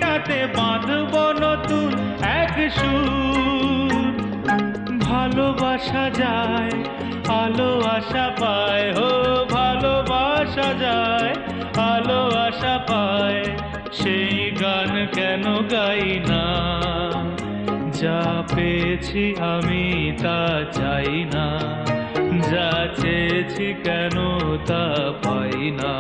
তাতে বাঁধব নতুন এক সুর। ভালোবাসা যায় আলো আশা পায়, ও ভালোবাসা যায় আলো আশা পায়, সেই গান কেন গাই না? যা পেয়েছি আমি তা চাই না, যা চেয়েছি কেন তা পাই না।